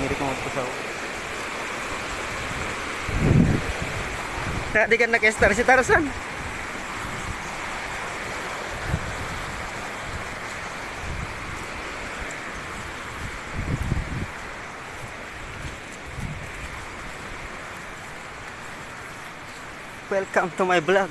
ngirit mo magpusaw. Di ka nag-estar si Tarzan. Welcome to my vlog.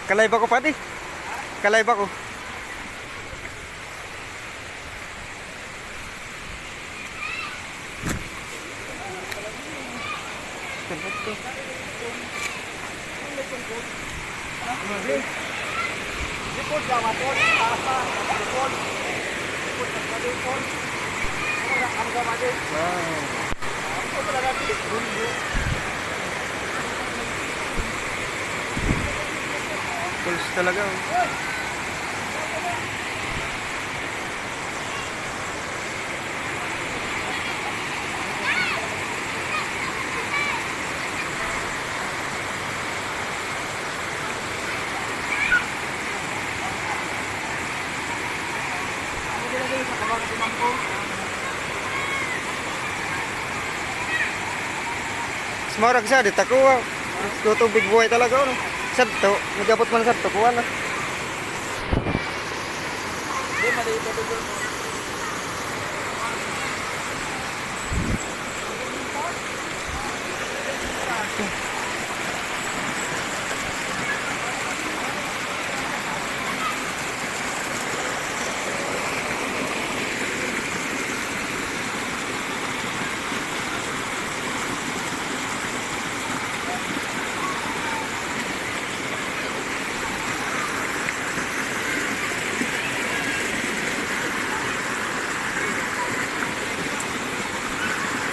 Kalay ba ko pati? Kalay ba ko? Puls talaga. Semarang sa dito ko. Tutubig buhay talaga. No? Sabto, nagabot man sabto kuha na. Hindi, mali ito.